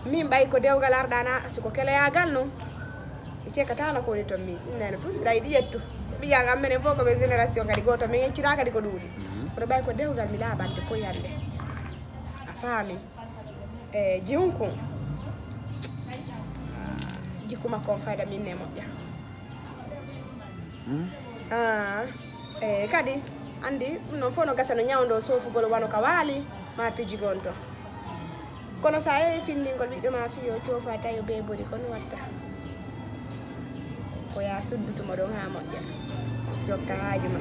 min bay ko dewgal ardana siko kele ya galno e kata na ko ni to mi nene tous day di yettu biya ngam menen foko be génération kadi goto men cira kadi ko duudi ko bay ko dewgal mi labante ko yande a faami e jiunko jikuma ko fayda min ne moƴƴa kadi andi no fono gasano nyawdo sofugol wano ka wali ma piji gonto kono sa e findingol ɓiɗɗo ma fiyo cofa tayo be bori kono watta ko ya suddutumo ɗon ha moƴƴa jokka haaju ma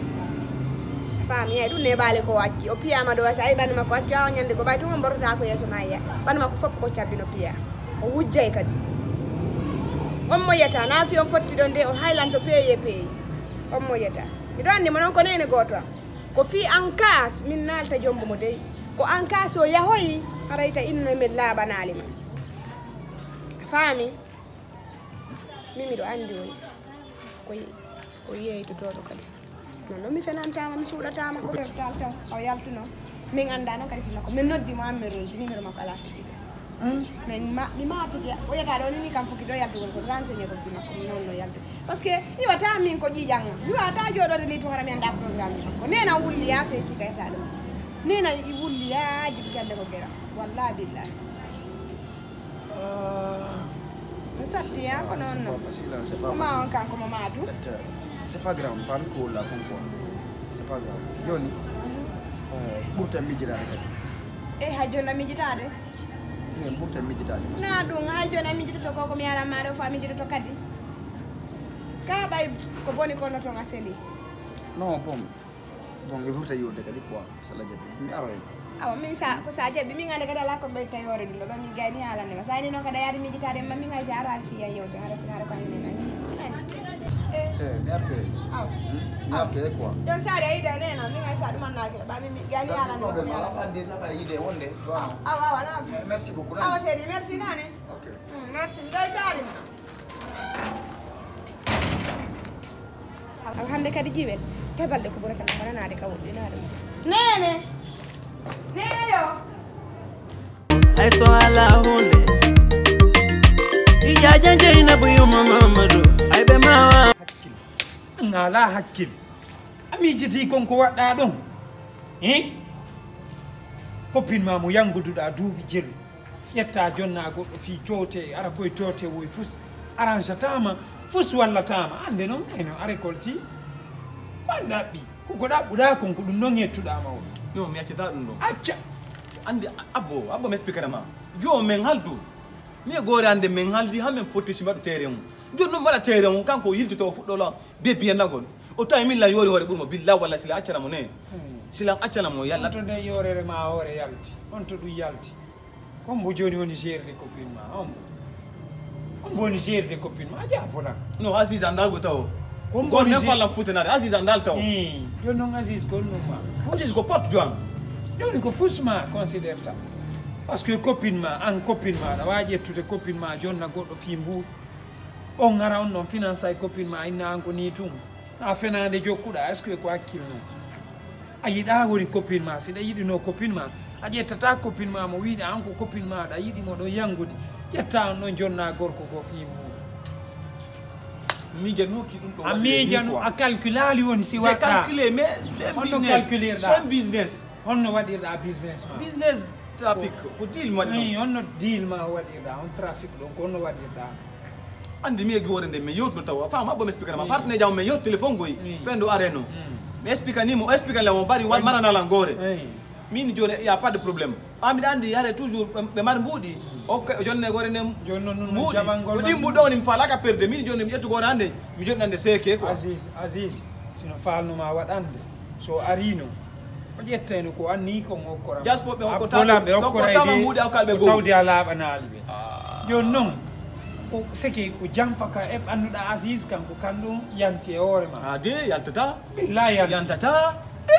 faami hay ɗum ne baale ko wacci o piyama ɗo sa ɓandu makko wacci awa ñande ko ɓay tuma bortota ko yeeso ma yiya ɓandu makko fof ko cabbi no piya o wujjay kadi on moƴƴata na fi on fotti ɗon de o haylanto peeye peeyi on moƴƴata iɗo andi mo noon ko nene goto am ko fi en cas min nalta jombo mo dey ko en cas o yahoyi arayta inno min laaɓanali ma faami min miɗo andi on ko yeytototo kadi non noon mi fenantama mi suuɗatama ko fertal taw o yaltuno min anda noon kadi finna ko min noddimo ammeroji numéro makko ala fettude mais mi mapike o yata ɗo nini kam foki ɗo yaltugol ko renseigné ko finna ko noon no yaltu par ce que iwata min ko ƴiƴanga iwata joɗode ni to hara mi anda programme mi makko nena wulli ya fetti kayta ɗum nena i wulli ya jiɓi galle ko gera wallahi billahi mi satti ya ko noon no ma on kanko mo maatu c'est pas grave fami ko wolla kon quoi c'est pas grave joni ɓurta mijirade kadi ha joni a mijitade ɓurta mijitade na ɗum hay joni a mijitoto ko komi yalan maɗo fo a mijitoto kadi ka ɓay ko boni kono toon a seli non bon e ɓurta yiwde kadi quoi sala jaɓi mi aroy awa min sa jaɓi min ande kadi ala ko ɓey tayore ɗum ɗo ɓa min gayni haalandema sa ni noon kada yaade mijitade ma min hay si arani fiya yewde hara sinara ko aminen mi artoye mi artoye quoi jon saari a yiide nena min hay sa ɗumannakila ɓa min gayni haalandema ande saɓa yiide wonde awa na merci beaucoup awa chéri merci nane merci mi ɗoy taalima awa hande kadi jiiwen tebalde ko ɓurata nama nanade ka woɗɗinade nene nene yo ay so ala hunde ijaja jeyna buyu mamadou ay be mawa ngala hakkil amijiti konko waɗɗa ɗon copine ma mo yanguduɗa duuɓi jelu ƴetta jonna goɗɗo fi joote ara koye joote woy fus arrangetama fus wallatama ande noon eno arécolti ko andaɓɓi koko ɗaɓɓuɗa konko ɗum noon hettuɗama o yo mi accata ɗum ɗo acca andi abbo mi expliquera ma yo min haldu mi e goore ande min haldi ha min pottisi mbaɗo teere mum joni noon mbaɗa teere mum kanko yiltito fuɗɗolo be biyannagol o tawi min la yoori hoore ɓurmo billah walla sila accanamo ne silan accanamo yalla to nde yorere ma hoore yalti on to ɗum yalti kombo joni woni gerde copine ma on woni gerde copine ma a jabolan no Aziz andal go taw Comme gon ne Aziz- fallam futenade Aziz andal taw joni noon Aziz gonnuma Aziz ko porte joan joni ko fusma considére ta par ce que copine ma an copine maɗa wawi ƴettude copine ma jonna goɗɗo fi mbuuɗ on gara on noon finance ay copine ma inna an ko ni tun a fenade jokkuɗa est ce que ko hakkille noon a yiɗa woni copine ma siɗa yiɗino copine ma a ƴettata copine ma mo wiɗa an ko copine maɗa a yiɗimo ɗon yangude ƴetta on ɗon jonna gorko ko fi mbuuɗ miijanuki ɗum ɗo a miijanu a calculali woni si c'est watta calculé mais c'est On business calculirɗa. c'est business honno waɗirɗa business ma business trafic ko deal mo waɗi ɗum honno deal ma waɗirɗa on trafic ɗon ko honno waɗirɗa andi mi e goore nde mi yewtuno taw fama abbo mi expliquera ma partenaire jam mi yewtu téléphone goy fendo areno mi explique ni mo explique le mo bari maranala ngoore min joni y a pas de problème ami andi yare toujours ɓe mari mbuuɗi o jonne gore ne joni noon ɗum mbuuɗi jabangol ko ɗi mbuuɗi woni mi falaka perde min joni mi ƴettu gore hande mi joɗɗande seke quoi Aziz sino falnuma waɗande so arino o ƴettayno ko anni kon hokkora Jaspo ɓe ɓe hokkotama mbuuɗi hawkalɓe ko tawde a laaɓanali ɓe joni noon ko seki ko janfaka eɓ anduɗa Aziz kanko kanɗum yanti e hoore ma ade yaltata billahi yantata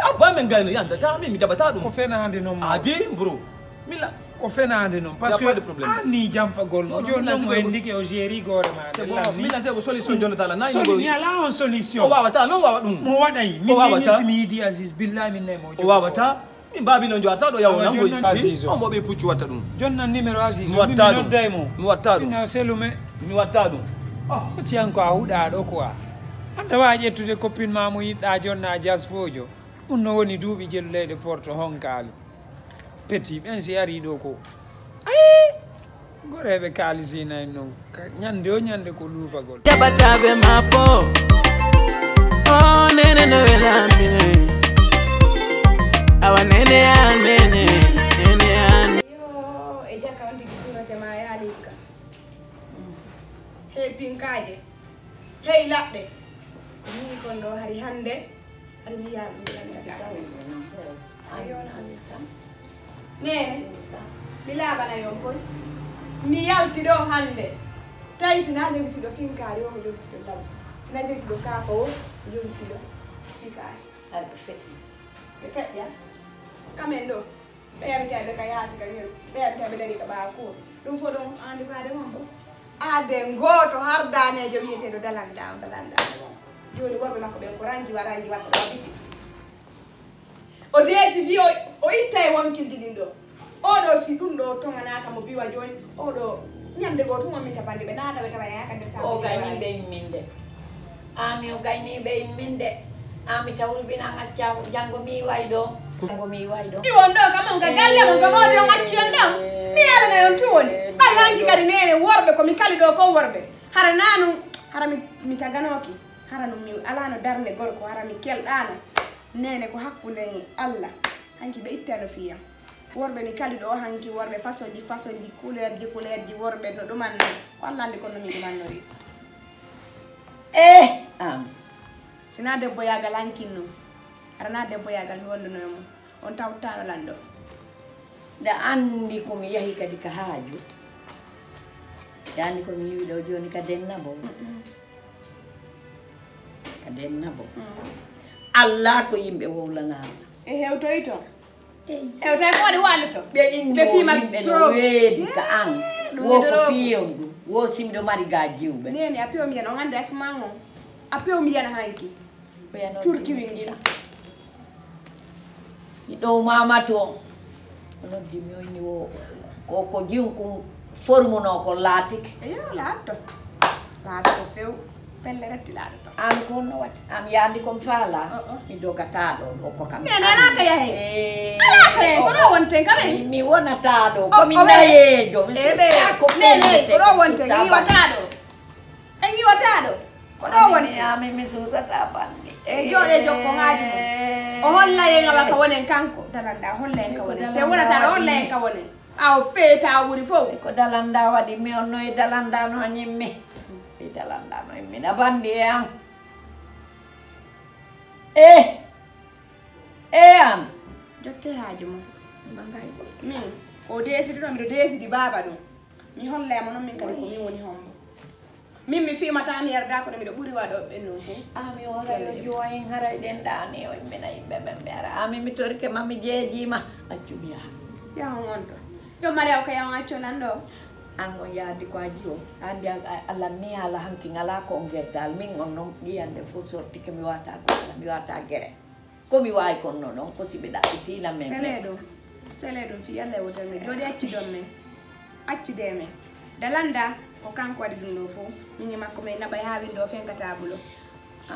abba men gayno yantata min mi jaɓata ɗum ko fenade noon ma ade mbro mila ko fenade noon par ce pas de que problème. anni janfagol mo joni noon mo endiki o géri goore ma c'est bon mila se ko solution jonnatala nayi mi ala on solution o wawata non wawa ɗum mo waɗay O wawata. min mi yiɗi Aziz billahi min nemo o wawata min Babylon jo ataɗo yawo nango Aziz o. on moɓe puccu watta ɗum jonna numéro Aziz mi o watta ɗum nodday mo mi watta ɗum ina selume mi watta ɗum ko ciyanko a huɗa ɗo quoi anda wawi ƴettude copine ma mo yiɗɗa jonna jaspojo ɗum no woni duuɓi jelluleɗe porto honkali petit ɓen si ari ɗo ko ayi goreɓe kalisina en noon ñande o ñande ko luupagol Jabatabe mapo Oh Néné No Wely Awa Néné ya Néné Néné ya yo e jakka on tigi surate ma yaalikka hey pinkaje hey laɓɓe ni kon ɗo hari hande hari mi yaɗum nene mi laaɓana yon koy mi yalti ɗo hande tawi sina jogitiɗo finkari o mo jogitiɗo law sina jogitiɗo kafa o mo jogitiɗo pikasi ɓe feƴƴa kamen ɗo ɓeyamteɓe ka yaasi ka yeru ɓeyamteɓe dari ka ɓawa kuwo ɗum fo ɗum andi ko ade mon bo ade goto har danejo wiyeteɗo dalanda joni worɓe makko ɓen ko ranji watta ɗo biti o desidi o itta e wonkildi ɗin ɗo oɗo si ɗum ɗo toganaka mo biwa joni oɗo ñande go tuma min tabande ɓe naata ɓe tawa yakande sa o gayniɓe yimminde ami o gayniɓe yimminde ami tawulɓina acca janggo mi way ɗo iwon ɗo kamon ka galle mon kam ode on acci on ɗon mi yalana yon tuwoni ɓay hanki kadi nene worɓe komi kali ɗo ko worɓe hara nanu hara mi taganoki hara no mi alano darde gorko hara mi kelɗano nene ko hakkude Allah hanki ɓe ittano fiyam worɓe mi kali ɗo hanki worɓe façon ji couleur ji worɓe no ɗumanno ko Allah andi kono mi ɗumannori am sina debbo yagal hankinno arana debbo yagal mi wondunoyo mum on tawtano lanɗo nde andi komi yahi kadi ka haaju nde andi komi yiwi ɗo joni ka dennabo Allah ko yimɓe wowlanama e hewtoyi toon hewtoy ko waɗi waali to ɓe inni yimɓe no weedi ka an wo ko fiyon ɗum wo simɗo mari ga jiwɓe nene a pewo mi yen on andi asman on a pewo mi yen hanki turki wingi mi ɗow mama to o noddi mi onni wo ko jiwnku formuno ko laatike eyo laatto ko few pelle rettiɗaɗo to an ko honno waɗi am yandi kom faala mi dogata ɗo ko kam men alaka yahe alaka yahe ko ɗo wonten kamen mi wonata ɗo komi nayejo ko nene ko ɗo wonten en yiwata ɗo ko ɗo wonten ami mi susata bande e jooɗe jokkoŋaji mum o holla yen awa ka wonen kanko dalanda holla en ka wonen se wonata ɗo holla en ka wonen aw feeta ɓuuri fof ko dalanda waɗi mi on noye dalanda no ñimmi e dalanda no emmina bandi e an am jokke haaji mum min o desidi ɗo miɗo desidi baba ɗum mi hollemo noon min kadi ko min woni hombo min mi fimata mi yarda kono miɗo ɓuuri waɗo ɓe noon fof ami orayo joyen haray ɗen ɗani o immina yimɓe ɓen ɓe ara ami mi torke ma mi jeejima accum yaha yahon on to jom mari aw ka yahon acco nan ɗo an on yaadi ko aji o andi Allah ni ala hanki ngala ko gerdal min on noon ɗiyande fof sortike mi wata golla mi wata guere komi wawi konno ɗon ko siɓe ɗaɓɓitina men sele ɗum fi Allah e wotere men jooɗi accidon men accide men dalanda ko kanko waɗi ɗum ɗo fof min e makko men naɓa ha windo fenkata bulo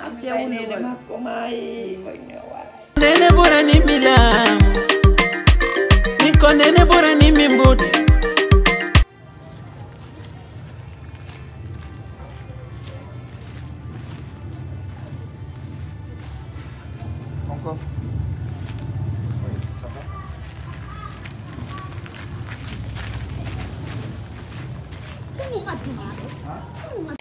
acce wunede makko mayi moyno wara Néné ɓurani mi laamu mi ko Néné ɓurani mi mbuɗe Encore? Oui, ça va? Ɗum addumaɗo